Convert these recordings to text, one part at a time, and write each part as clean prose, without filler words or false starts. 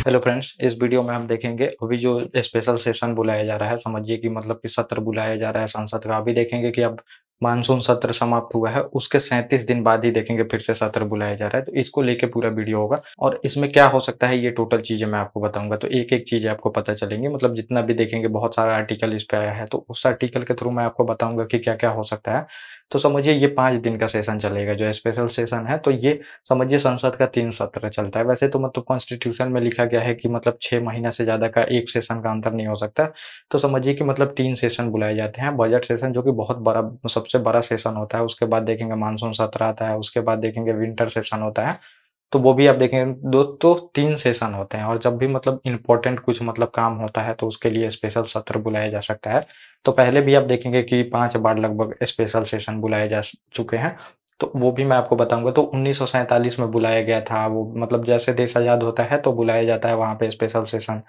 Hello friends, इस video में हम देखेंगे अभी जो स्पेशल सेशन बुलाया जा रहा है, समझिए कि मतलब कि सत्र बुलाया जा रहा है संसद का। अभी देखेंगे कि अब मानसून सत्र समाप्त हुआ है, उसके 37 दिन बाद ही देखेंगे फिर से सत्र बुलाया जा रहा है। तो इसको लेके पूरा वीडियो होगा और इसमें क्या हो सकता है ये टोटल चीज़ें मैं आपको बताऊँगा। तो एक-एक चीज़ें आपको पता चलेंगी, मतलब जितना भी देखेंगे बहुत सारा आर्टिकल इस पे आया है, तो उस आर्टिकल के थ्रू मैं आपको बताऊँगा कि क्या-क्या हो सकता है। तो समझिए ये 5 दिन का सेशन चलेगा जो स्पेशल सेशन है, तो ये समझिए संसद का 3 सत्र चलता है। वैसे तो मतलब कॉन्स्टिट्यूशन में लिखा गया है कि मतलब 6 महीना से ज़्यादा का एक सेशन का अंतर नहीं हो सकता। तो समझिए कि मतलब 3 सेशन बुलाए जाते हैं। बजट सेशन जो कि बहुत बड़ा सबसे बड़ा सेशन होता है, उसके बाद देखेंगे मानसून सत्र आता है, उसके बाद देखेंगे विंटर सेशन होता है। तो वो भी आप देखेंगे 2 तो 3 सेशन होते हैं और जब भी मतलब इम्पोर्टेंट कुछ मतलब काम होता है तो उसके लिए स्पेशल सत्र बुलाया जा सकता है। तो पहले भी आप देखेंगे कि 5 बार लगभग स्पेशल सेशन बुलाए जा चुके हैं। तो वो भी मैं आपको बताऊँगा। तो 1947 में बुलाया गया था वो, मतलब जैसे देश आज़ाद होता है तो बुलाया जाता है वहाँ पे स्पेशल सेशन।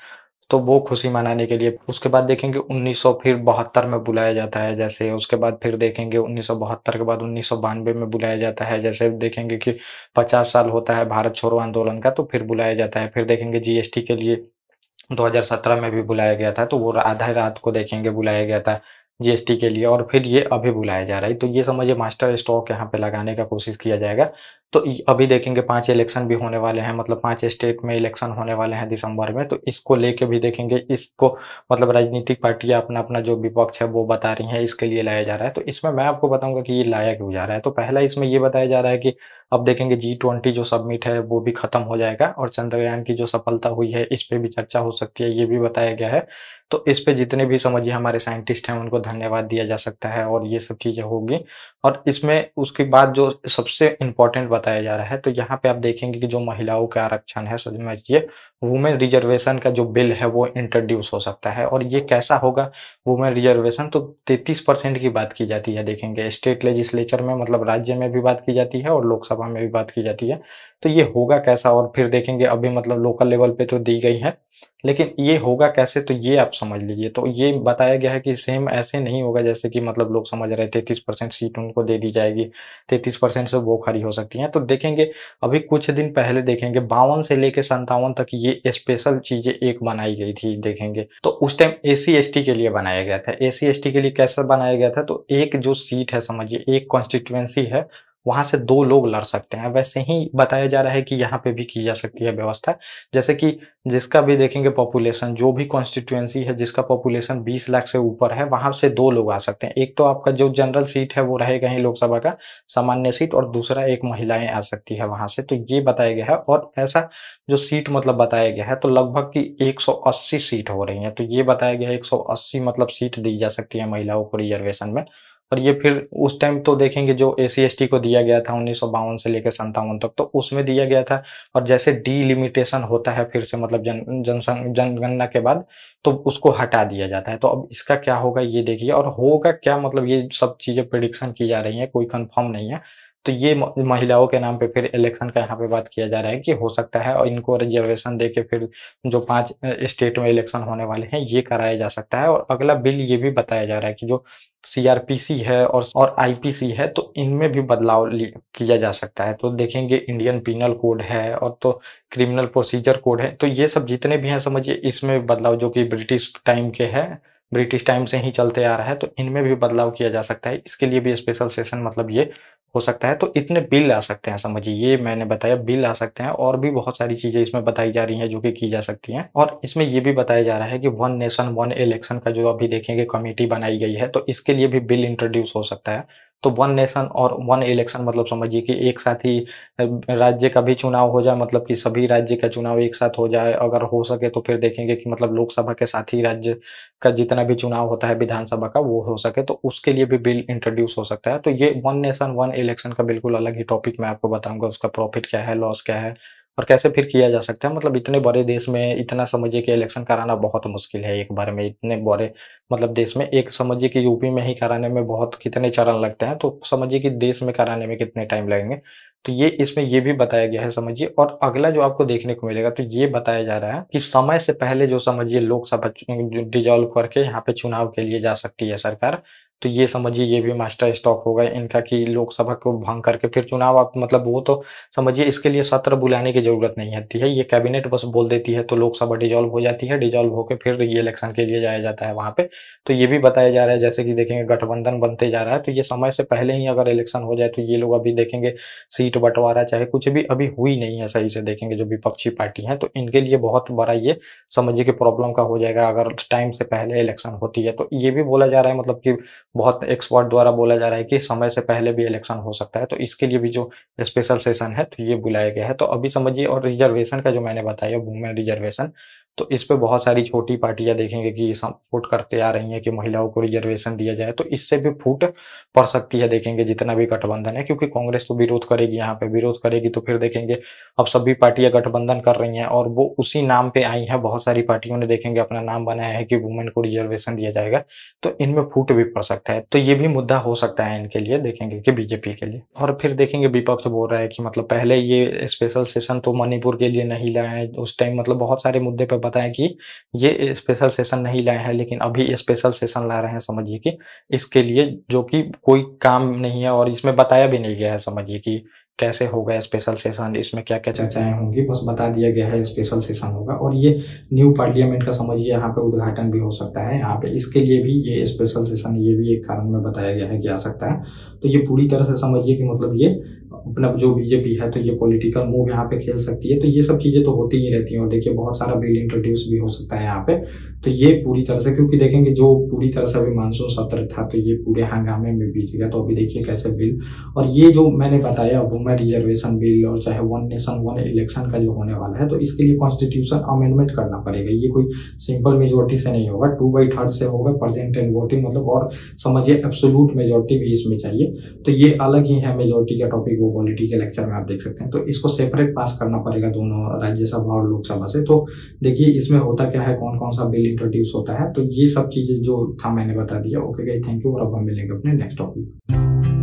तो वो खुशी मनाने के लिए। उसके बाद देखेंगे 1900 फिर 72 में बुलाया जाता है जैसे, उसके बाद फिर देखेंगे 1972 के बाद 1992 में बुलाया जाता है जैसे, देखेंगे कि 50 साल होता है भारत छोड़ो आंदोलन का तो फिर बुलाया जाता है। फिर देखेंगे जीएसटी के लिए 2017 में भी बुलाया गया था, तो वो आधा रात को देखेंगे बुलाया गया था जीएसटी के लिए और फिर ये अभी बुलाया जा रहा है। तो ये समझिए मास्टर स्ट्रोक यहाँ पे लगाने का कोशिश किया जाएगा। तो अभी देखेंगे 5 इलेक्शन भी होने वाले हैं, मतलब 5 स्टेट में इलेक्शन होने वाले हैं दिसंबर में। तो इसको लेके भी देखेंगे, इसको मतलब राजनीतिक पार्टियाँ अपना-अपना जो विपक्ष है वो बता रही हैं, इसके लिए लाया जा रहा है। तो इसमें मैं आपको बताऊँगा कि ये लाया क्यों जा रहा है। तो पहला इसमें ये बताया जा रहा है कि अब देखेंगे G20 जो समिट है वो भी खत्म हो जाएगा और चंद्रयान की जो सफलता हुई है इस पे भी चर्चा हो सकती है, ये भी बताया गया है। तो इस पे जितने भी समझिए हमारे साइंटिस्ट हैं उनको धन्यवाद दिया जा सकता है और ये सब चीज़ें होगी। और इसमें उसके बाद जो सबसे इम्पोर्टेंट बताया जा रहा है, तो यहाँ पे आप देखेंगे कि जो महिलाओं का आरक्षण है, समझिए वुमेन रिजर्वेशन का जो बिल है वो इंट्रोड्यूस हो सकता है। और ये कैसा होगा वुमेन रिजर्वेशन, तो 33% की बात की जाती है, देखेंगे स्टेट लेजिस्लेचर में, मतलब राज्य में भी बात की जाती है और लोकसभा में भी बात की जाती है। तो ये होगा कैसा, और फिर देखेंगे अभी मतलब लोकल लेवल पे तो दी गई है, लेकिन ये होगा कैसे, तो ये आप समझ लीजिए। तो ये बताया गया है कि सेम ऐसे नहीं होगा जैसे कि मतलब लोग समझ रहे हैं 33% सीट उनको दे दी जाएगी, 33% से वो खरी हो सकती हैं। तो देखेंगे अभी कुछ दिन पहले देखेंगे 52 से लेके 57 तक ये स्पेशल चीज़ें एक बनाई गई थी देखेंगे। तो उस टाइम एसी-एसटी के लिए बनाया गया था। एसी-एसटी के लिए कैसा बनाया गया था, तो एक जो सीट है समझिए, एक कॉन्स्टिट्यूएंसी है, वहाँ से 2 लोग लड़ सकते हैं। वैसे ही बताया जा रहा है कि यहाँ पे भी की जा सकती है व्यवस्था। जैसे कि जिसका भी देखेंगे पॉपुलेशन, जो भी कॉन्स्टिट्यूएंसी है जिसका पॉपुलेशन 20 लाख से ऊपर है, वहाँ से 2 लोग आ सकते हैं। एक तो आपका जो जनरल सीट है वो रहेगा ही लोकसभा का सामान्य सीट, और दूसरा एक महिलाएँ आ सकती है वहाँ से। तो ये बताया गया है और ऐसा जो सीट मतलब बताया गया है, तो लगभग की 180 सीट हो रही हैं। तो ये बताया गया है 180 मतलब सीट दी जा सकती है महिलाओं को रिजर्वेशन में। और ये फिर उस टाइम तो देखेंगे जो एसी-एसटी को दिया गया था 1952 से लेकर 57 तक, तो उसमें दिया गया था। और जैसे डिलिमिटेशन होता है फिर से, मतलब जनगणना के बाद, तो उसको हटा दिया जाता है। तो अब इसका क्या होगा ये देखिए, और होगा क्या, मतलब ये सब चीज़ें प्रेडिक्शन की जा रही हैं, कोई कन्फर्म नहीं है। तो ये महिलाओं के नाम पे फिर इलेक्शन का यहाँ पे बात किया जा रहा है कि हो सकता है और इनको रिजर्वेशन देके फिर जो 5 स्टेट में इलेक्शन होने वाले हैं ये कराया जा सकता है। और अगला बिल ये भी बताया जा रहा है कि जो सीआरपीसी है और आईपीसी है, तो इनमें भी बदलाव किया जा सकता है। तो देखेंगे इंडियन पीनल कोड है और तो क्रिमिनल प्रोसीजर कोड है, तो ये सब जितने भी हैं समझिए इसमें बदलाव जो कि ब्रिटिश टाइम के हैं, ब्रिटिश टाइम से ही चलते आ रहा है, तो इनमें भी बदलाव किया जा सकता है। इसके लिए भी स्पेशल सेशन मतलब ये हो सकता है। तो इतने बिल आ सकते हैं समझिए, ये मैंने बताया बिल आ सकते हैं, और भी बहुत सारी चीज़ें इसमें बताई जा रही हैं जो कि की जा सकती हैं। और इसमें ये भी बताया जा रहा है कि वन नेशन वन इलेक्शन का जो अभी देखेंगे कमेटी बनाई गई है, तो इसके लिए भी बिल इंट्रोड्यूस हो सकता है। तो वन नेशन और वन इलेक्शन मतलब समझिए कि एक साथ ही राज्य का भी चुनाव हो जाए, मतलब कि सभी राज्य का चुनाव एक साथ हो जाए, अगर हो सके तो फिर देखेंगे कि मतलब लोकसभा के साथ ही राज्य का जितना भी चुनाव होता है विधानसभा का वो हो सके, तो उसके लिए भी बिल इंट्रोड्यूस हो सकता है। तो ये वन नेशन वन इलेक्शन का बिल्कुल अलग ही टॉपिक मैं आपको बताऊँगा, उसका प्रॉफिट क्या है, लॉस क्या है और कैसे फिर किया जा सकता है। मतलब इतने बड़े देश में इतना समझिए कि इलेक्शन कराना बहुत मुश्किल है एक बार में, इतने बड़े मतलब देश में। एक समझिए कि यूपी में ही कराने में बहुत कितने चरण लगते हैं, तो समझिए कि देश में कराने में कितने टाइम लगेंगे। तो ये इसमें ये भी बताया गया है समझिए। और अगला जो आपको देखने को मिलेगा, तो ये बताया जा रहा है कि समय से पहले जो समझिए लोकसभा डिसॉल्व करके यहाँ पे चुनाव के लिए जा सकती है सरकार। तो ये समझिए ये भी मास्टर स्ट्रोक होगा इनका कि लोकसभा को भंग करके फिर चुनाव आप मतलब वो तो समझिए इसके लिए सत्र बुलाने की ज़रूरत नहीं आती है। ये कैबिनेट बस बोल देती है तो लोकसभा डिसॉल्व हो जाती है, डिसॉल्व होके फिर री-इलेक्शन के लिए जाया जाता है वहाँ पे। तो ये भी बताया जा रहा है जैसे कि देखेंगे गठबंधन बनते जा रहा है, तो ये समय से पहले ही अगर इलेक्शन हो जाए तो ये लोग अभी देखेंगे सीट बँटवारा चाहे कुछ भी अभी हुई नहीं है सही से देखेंगे जो विपक्षी पार्टी हैं, तो इनके लिए बहुत बड़ा ये समझिए कि प्रॉब्लम का हो जाएगा अगर टाइम से पहले इलेक्शन होती है। तो ये भी बोला जा रहा है मतलब कि बहुत एक्सपर्ट द्वारा बोला जा रहा है कि समय से पहले भी इलेक्शन हो सकता है, तो इसके लिए भी जो स्पेशल सेशन है तो ये बुलाया गया है। तो अभी समझिए और रिजर्वेशन का जो मैंने बताया वुमेन रिजर्वेशन, तो इस पे बहुत सारी छोटी पार्टियाँ देखेंगे कि सपोर्ट करते आ रही हैं कि महिलाओं को रिजर्वेशन दिया जाए, तो इससे भी फूट पड़ सकती है देखेंगे जितना भी गठबंधन है, क्योंकि कांग्रेस तो विरोध करेगी, यहाँ पे विरोध करेगी तो फिर देखेंगे अब सभी पार्टियाँ गठबंधन कर रही हैं और वो उसी नाम पे आई हैं। बहुत सारी पार्टियों ने देखेंगे अपना नाम बनाया है कि वुमेन को रिजर्वेशन दिया जाएगा, तो इनमें फूट भी पड़ सकता है। तो ये भी मुद्दा हो सकता है इनके लिए देखेंगे कि बीजेपी के लिए। और फिर देखेंगे विपक्ष बोल रहा है कि मतलब पहले ये स्पेशल सेशन तो मणिपुर के लिए नहीं लाए हैं, उस टाइम मतलब बहुत सारे मुद्दे पे बताएं कि ये स्पेशल सेशन नहीं लाए हैं, लेकिन अभी स्पेशल सेशन ला रहे हैं समझिए कि इसके लिए जो कि कोई काम नहीं है और इसमें बताया भी नहीं गया है समझिए कि कैसे होगा स्पेशल सेशन, इसमें क्या-क्या चर्चाएँ होंगी, बस बता दिया गया है स्पेशल सेशन होगा और ये न्यू पार्लियामेंट का समझिए यहाँ पे उद्घाटन भी हो सकता है यहाँ पे, इसके लिए भी ये स्पेशल सेशन ये भी एक कारण में बताया गया है कि आ सकता है। तो ये पूरी तरह से समझिए कि मतलब ये अपना जो बीजेपी है तो ये पॉलिटिकल मूव यहाँ पे खेल सकती है, तो ये सब चीज़ें तो होती ही रहती हैं और देखिए बहुत सारा बिल इंट्रोड्यूस भी हो सकता है यहाँ पे। तो ये पूरी तरह से क्योंकि देखेंगे जो पूरी तरह से अभी मानसून सत्र था तो ये पूरे हंगामे में बीत गया, तो अभी देखिए कैसे बिल और ये जो मैंने बताया वुमेन रिजर्वेशन बिल और चाहे वन नेशन वन इलेक्शन का जो होने वाला है, तो इसके लिए कॉन्स्टिट्यूशन अमेंडमेंट करना पड़ेगा। ये कोई सिंपल मेजोरिटी से नहीं होगा, 2/3 से होगा, प्रेजेंट एंड वोटिंग मतलब और समझिए एब्सोल्यूट मेजोरिटी भी इसमें चाहिए। तो ये अलग ही है मेजोरिटी का टॉपिक, वो पॉलिटी के लेक्चर में आप देख सकते हैं। तो इसको सेपरेट पास करना पड़ेगा दोनों राज्यसभा और लोकसभा से। तो देखिए इसमें होता क्या है, कौन कौन सा बिल इंट्रोड्यूस होता है, तो ये सब चीजें जो था मैंने बता दिया। ओके गाइस, थैंक यू और अब हम मिलेंगे अपने नेक्स्ट टॉपिक।